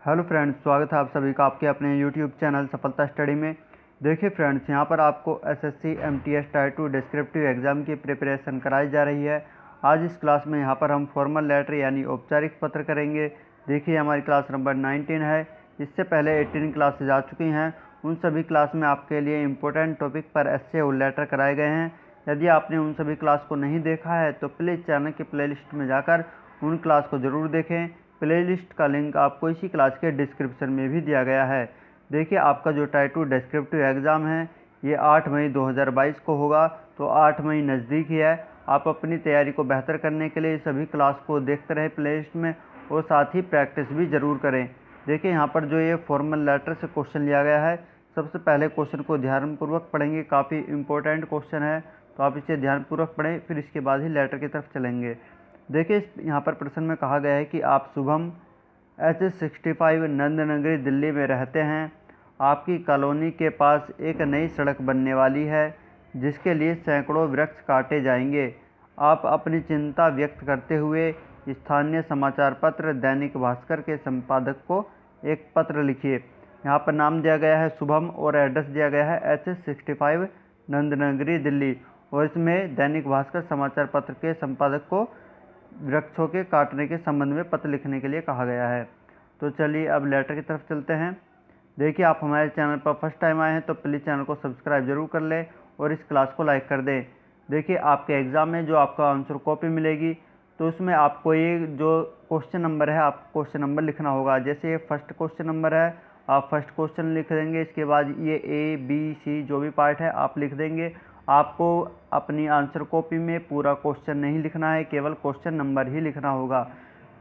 Hello friends, स्वागत है आप सभी का आपके अपने यूट्यूब चैनल सफलता स्टडी में। देखिए फ्रेंड्स, यहाँ पर आपको SSC MTS tyre 2 descriptive exam की प्रिपरेशन कराई जा रही है। आज इस क्लास में यहाँ पर हम फॉर्मल लेटर यानी औपचारिक पत्र करेंगे। देखिए हमारी क्लास नंबर 19 है। इससे पहले 18 क्लासेज आ चुकी हैं। उन सभी क्लास में आपके लिए इम्पोर्टेंट टॉपिक पर ऐसे और लेटर कराए गए हैं। यदि आपने उन सभी क्लास को नहीं देखा है तो प्लीज़ चैनल की प्लेलिस्ट में जाकर उन क्लास को ज़रूर देखें। प्लेलिस्ट का लिंक आपको इसी क्लास के डिस्क्रिप्शन में भी दिया गया है। देखिए आपका जो टायर 2 डिस्क्रिप्टिव एग्ज़ाम है ये 8 मई 2022 को होगा, तो 8 मई नज़दीक ही है। आप अपनी तैयारी को बेहतर करने के लिए सभी क्लास को देखते रहें प्लेलिस्ट में, और साथ ही प्रैक्टिस भी ज़रूर करें। देखिए यहाँ पर जो ये फॉर्मल लेटर से क्वेश्चन लिया गया है, सबसे पहले क्वेश्चन को ध्यानपूर्वक पढ़ेंगे। काफ़ी इंपॉर्टेंट क्वेश्चन है, तो आप इसे ध्यानपूर्वक पढ़ें, फिर इसके बाद ही लेटर की तरफ चलेंगे। देखिए यहाँ पर प्रश्न में कहा गया है कि आप शुभम H65 नंदनगरी दिल्ली में रहते हैं। आपकी कॉलोनी के पास एक नई सड़क बनने वाली है जिसके लिए सैकड़ों वृक्ष काटे जाएंगे। आप अपनी चिंता व्यक्त करते हुए स्थानीय समाचार पत्र दैनिक भास्कर के संपादक को एक पत्र लिखिए। यहाँ पर नाम दिया गया है शुभम और एड्रेस दिया गया है H65 नंदनगरी दिल्ली, और इसमें दैनिक भास्कर समाचार पत्र के संपादक को वृक्षों के काटने के संबंध में पत्र लिखने के लिए कहा गया है। तो चलिए अब लेटर की तरफ चलते हैं। देखिए आप हमारे चैनल पर फर्स्ट टाइम आए हैं तो प्लीज़ चैनल को सब्सक्राइब जरूर कर लें और इस क्लास को लाइक कर दें। देखिए आपके एग्ज़ाम में जो आपका आंसर कॉपी मिलेगी तो उसमें आपको ये जो क्वेश्चन नंबर है, आपको क्वेश्चन नंबर लिखना होगा। जैसे ये फर्स्ट क्वेश्चन नंबर है, आप फर्स्ट क्वेश्चन लिख देंगे। इसके बाद ये A, B, C जो भी पार्ट है आप लिख देंगे। आपको अपनी आंसर कॉपी में पूरा क्वेश्चन नहीं लिखना है, केवल क्वेश्चन नंबर ही लिखना होगा।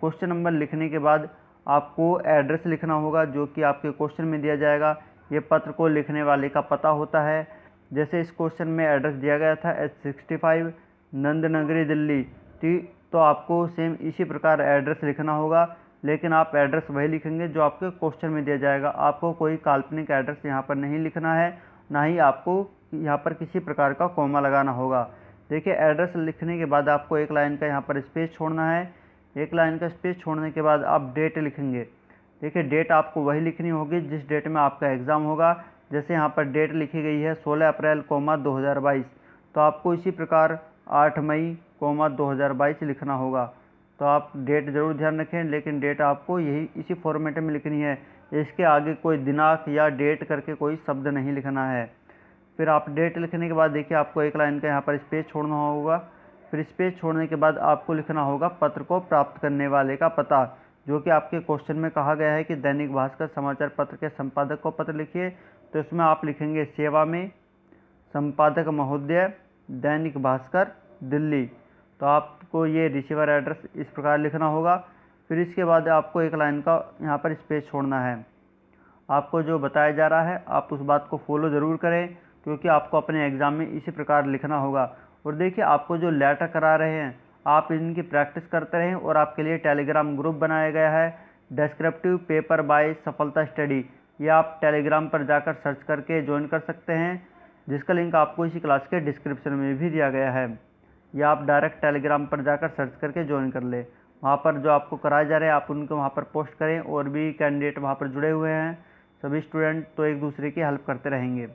क्वेश्चन नंबर लिखने के बाद आपको एड्रेस लिखना होगा जो कि आपके क्वेश्चन में दिया जाएगा। ये पत्र को लिखने वाले का पता होता है। जैसे इस क्वेश्चन में एड्रेस दिया गया था H65 नंदनगरी दिल्ली, तो आपको सेम इसी प्रकार एड्रेस लिखना होगा, लेकिन आप एड्रेस वही लिखेंगे जो आपके क्वेश्चन में दिया जाएगा। आपको कोई काल्पनिक एड्रेस यहाँ पर नहीं लिखना है, ना ही आपको यहाँ पर किसी प्रकार का कॉमा लगाना होगा। देखिए एड्रेस लिखने के बाद आपको एक लाइन का यहाँ पर स्पेस छोड़ना है। एक लाइन का स्पेस छोड़ने के बाद आप डेट लिखेंगे। देखिए डेट आपको वही लिखनी होगी जिस डेट में आपका एग्ज़ाम होगा। जैसे यहाँ पर डेट लिखी गई है 16 अप्रैल 2022, तो आपको इसी प्रकार 8 मई 2022 लिखना होगा। तो आप डेट ज़रूर ध्यान रखें, लेकिन डेट आपको यही इसी फॉर्मेट में लिखनी है। इसके आगे कोई दिनांक या डेट करके कोई शब्द नहीं लिखना है। फिर आप डेट लिखने के बाद देखिए आपको एक लाइन का यहाँ पर स्पेस छोड़ना होगा। फिर स्पेस छोड़ने के बाद आपको लिखना होगा पत्र को प्राप्त करने वाले का पता, जो कि आपके क्वेश्चन में कहा गया है कि दैनिक भास्कर समाचार पत्र के संपादक को पत्र लिखिए। तो इसमें आप लिखेंगे सेवा में संपादक महोदय, दैनिक भास्कर, दिल्ली। तो आपको ये रिसीवर एड्रेस इस प्रकार लिखना होगा। फिर इसके बाद आपको एक लाइन का यहाँ पर स्पेस छोड़ना है। आपको जो बताया जा रहा है आप उस बात को फॉलो ज़रूर करें, क्योंकि आपको अपने एग्ज़ाम में इसी प्रकार लिखना होगा। और देखिए आपको जो लेटर करा रहे हैं आप इनकी प्रैक्टिस करते रहें, और आपके लिए टेलीग्राम ग्रुप बनाया गया है डिस्क्रिप्टिव पेपर बाय सफलता स्टडी। ये आप टेलीग्राम पर जाकर सर्च करके ज्वाइन कर सकते हैं, जिसका लिंक आपको इसी क्लास के डिस्क्रिप्शन में भी दिया गया है। या आप डायरेक्ट टेलीग्राम पर जाकर सर्च करके ज्वाइन कर ले। वहाँ पर जो आपको कराए जा रहे हैं आप उनको वहाँ पर पोस्ट करें, और भी कैंडिडेट वहाँ पर जुड़े हुए हैं, सभी स्टूडेंट, तो एक दूसरे की हेल्प करते रहेंगे।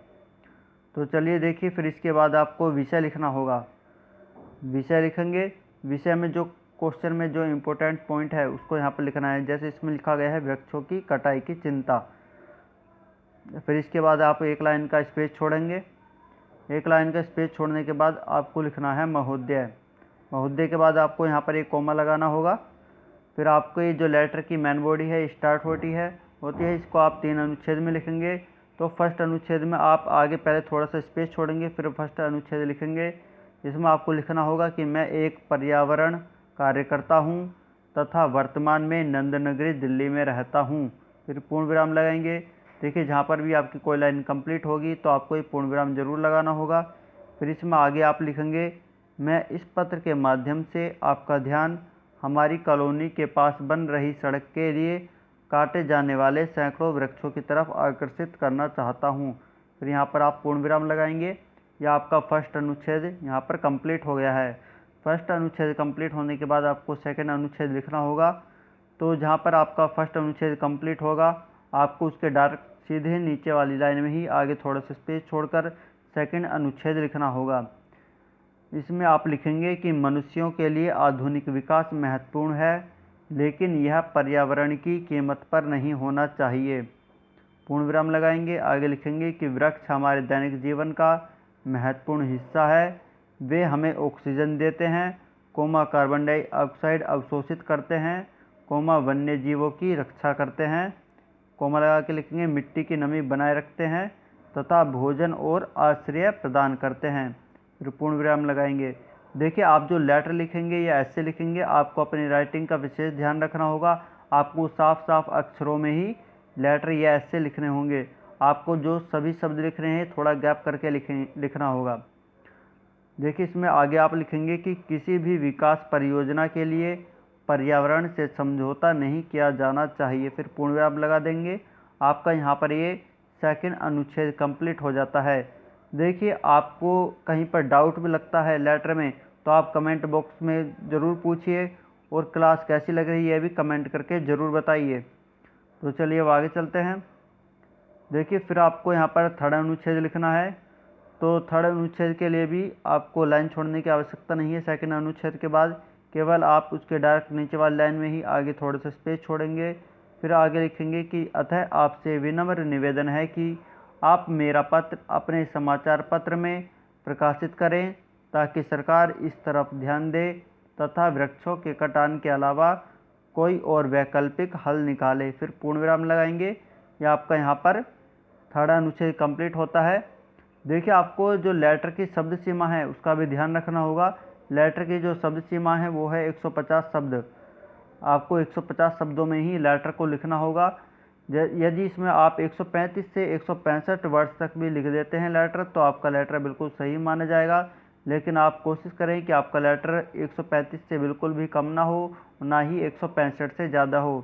तो चलिए देखिए फिर इसके बाद आपको विषय लिखना होगा। विषय लिखेंगे। विषय में जो क्वेश्चन में जो इम्पोर्टेंट पॉइंट है उसको यहाँ पर लिखना है। जैसे इसमें लिखा गया है वृक्षों की कटाई की चिंता। फिर इसके बाद आप एक लाइन का स्पेस छोड़ेंगे। एक लाइन का स्पेस छोड़ने के बाद आपको लिखना है महोदय। महोदय के बाद आपको यहाँ पर एक कॉमा लगाना होगा। फिर आपको ये जो लेटर की मेन बॉडी है स्टार्ट होती है, इसको आप 3 अनुच्छेद में लिखेंगे। तो फर्स्ट अनुच्छेद में आप आगे पहले थोड़ा सा स्पेस छोड़ेंगे, फिर फर्स्ट अनुच्छेद लिखेंगे। इसमें आपको लिखना होगा कि मैं एक पर्यावरण कार्यकर्ता हूँ तथा वर्तमान में नंदनगरी दिल्ली में रहता हूँ। फिर पूर्ण विराम लगाएंगे। देखिए जहाँ पर भी आपकी कोई लाइन कंप्लीट होगी तो आपको एक पूर्ण विराम जरूर लगाना होगा। फिर इसमें आगे आप लिखेंगे मैं इस पत्र के माध्यम से आपका ध्यान हमारी कॉलोनी के पास बन रही सड़क के लिए काटे जाने वाले सैकड़ों वृक्षों की तरफ आकर्षित करना चाहता हूँ। फिर यहाँ पर आप पूर्ण विराम लगाएंगे। यह आपका फर्स्ट अनुच्छेद यहाँ पर कंप्लीट हो गया है। फर्स्ट अनुच्छेद कंप्लीट होने के बाद आपको सेकंड अनुच्छेद लिखना होगा। तो जहाँ पर आपका फर्स्ट अनुच्छेद कंप्लीट होगा आपको उसके डायरेक्ट सीधे नीचे वाली लाइन में ही आगे थोड़ा सा स्पेस छोड़कर सेकंड अनुच्छेद लिखना होगा। इसमें आप लिखेंगे कि मनुष्यों के लिए आधुनिक विकास महत्वपूर्ण है, लेकिन यह पर्यावरण की कीमत पर नहीं होना चाहिए। पूर्ण विराम लगाएंगे। आगे लिखेंगे कि वृक्ष हमारे दैनिक जीवन का महत्वपूर्ण हिस्सा है। वे हमें ऑक्सीजन देते हैं, कार्बन डाइऑक्साइड अवशोषित करते हैं, वन्य जीवों की रक्षा करते हैं, लगा के लिखेंगे मिट्टी की नमी बनाए रखते हैं तथा भोजन और आश्रय प्रदान करते हैं। फिर पूर्ण विराम लगाएंगे। देखिए, आप जो लेटर लिखेंगे या ऐसे लिखेंगे, आपको अपनी राइटिंग का विशेष ध्यान रखना होगा। आपको साफ साफ अक्षरों में ही लेटर या ऐसे लिखने होंगे। आपको जो सभी शब्द लिख रहे हैं थोड़ा गैप करके लिखना होगा। देखिए, इसमें आगे आप लिखेंगे कि किसी भी विकास परियोजना के लिए पर्यावरण से समझौता नहीं किया जाना चाहिए। फिर पूर्ण विराम लगा देंगे। आपका यहाँ पर ये सेकंड अनुच्छेद कंप्लीट हो जाता है। देखिए, आपको कहीं पर डाउट भी लगता है लेटर में तो आप कमेंट बॉक्स में ज़रूर पूछिए, और क्लास कैसी लग रही है भी कमेंट करके ज़रूर बताइए। तो चलिए अब आगे चलते हैं। देखिए, फिर आपको यहाँ पर थर्ड अनुच्छेद लिखना है। तो थर्ड अनुच्छेद के लिए भी आपको लाइन छोड़ने की आवश्यकता नहीं है। सेकंड अनुच्छेद के बाद केवल आप उसके डायरेक्ट नीचे वाली लाइन में ही आगे थोड़ा सा स्पेस छोड़ेंगे। फिर आगे लिखेंगे कि अतः आपसे विनम्र निवेदन है कि आप मेरा पत्र अपने समाचार पत्र में प्रकाशित करें, ताकि सरकार इस तरफ ध्यान दे तथा वृक्षों के कटान के अलावा कोई और वैकल्पिक हल निकाले। फिर पूर्ण विराम लगाएंगे। या आपका यहाँ पर थर्ड अनुच्छेद कंप्लीट होता है। देखिए, आपको जो लेटर की शब्द सीमा है उसका भी ध्यान रखना होगा। लेटर की जो शब्द सीमा है वो है 150 शब्द। आपको 150 शब्दों में ही लेटर को लिखना होगा। यदि इसमें आप 135 से 165 वर्ड्स तक भी लिख देते हैं लेटर, तो आपका लेटर बिल्कुल सही माना जाएगा। लेकिन आप कोशिश करें कि आपका लेटर 135 से बिल्कुल भी कम ना हो, ना ही 165 से ज़्यादा हो।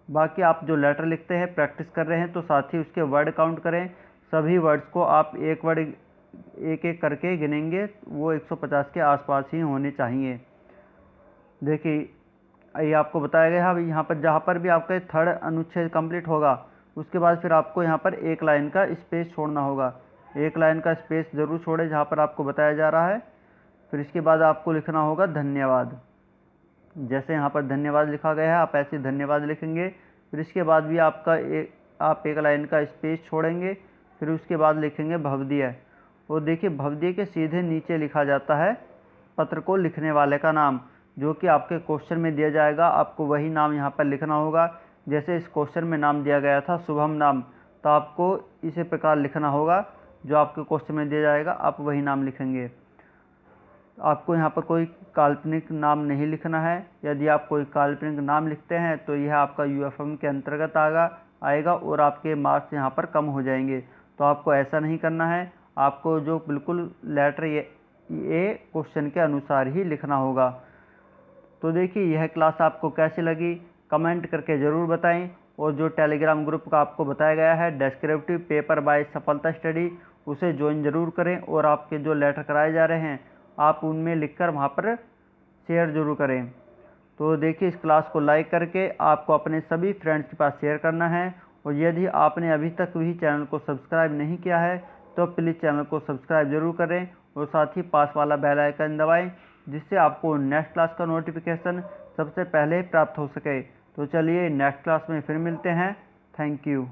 बाकी आप जो लेटर लिखते हैं प्रैक्टिस कर रहे हैं तो साथ ही उसके वर्ड काउंट करें। सभी वर्ड्स को आप एक एक करके गिनेंगे, वो 150 के आसपास ही होने चाहिए। देखिए, ये आपको बताया गया है। यहाँ पर जहाँ पर भी आपका थर्ड अनुच्छेद कंप्लीट होगा उसके बाद फिर आपको यहाँ पर एक लाइन का स्पेस छोड़ना होगा। एक लाइन का स्पेस ज़रूर छोड़े जहाँ पर आपको बताया जा रहा है। फिर इसके बाद आपको लिखना होगा धन्यवाद। जैसे यहाँ पर धन्यवाद लिखा गया है आप ऐसे धन्यवाद लिखेंगे। फिर इसके बाद भी आप एक लाइन का स्पेस छोड़ेंगे। फिर उसके बाद लिखेंगे भवदीय। और देखिए, भवदीय के सीधे नीचे लिखा जाता है पत्र को लिखने वाले का नाम, जो कि आपके क्वेश्चन में दिया जाएगा। आपको वही नाम यहाँ पर लिखना होगा। जैसे इस क्वेश्चन में नाम दिया गया था शुभम नाम, तो आपको इसी प्रकार लिखना होगा। जो आपके क्वेश्चन में दिया जाएगा आप वही नाम लिखेंगे। आपको यहाँ पर कोई काल्पनिक नाम नहीं लिखना है। यदि आप कोई काल्पनिक नाम लिखते हैं तो यह आपका यूएफएम के अंतर्गत आएगा और आपके मार्क्स यहाँ पर कम हो जाएंगे। तो आपको ऐसा नहीं करना है। आपको जो बिल्कुल लेटर ये क्वेश्चन के अनुसार ही लिखना होगा। तो देखिए, यह क्लास आपको कैसी लगी कमेंट करके ज़रूर बताएं। और जो टेलीग्राम ग्रुप का आपको बताया गया है डेस्क्रिप्टिव पेपर बाय सफलता स्टडी, उसे ज्वाइन ज़रूर करें। और आपके जो लेटर कराए जा रहे हैं आप उनमें लिखकर वहाँ पर शेयर ज़रूर करें। तो देखिए, इस क्लास को लाइक करके आपको अपने सभी फ्रेंड्स के पास शेयर करना है। और यदि आपने अभी तक भी चैनल को सब्सक्राइब नहीं किया है तो प्लीज़ चैनल को सब्सक्राइब ज़रूर करें और साथ ही पास वाला बेल आइकन दबाएं, जिससे आपको नेक्स्ट क्लास का नोटिफिकेशन सबसे पहले प्राप्त हो सके। तो चलिए नेक्स्ट क्लास में फिर मिलते हैं। Thank you.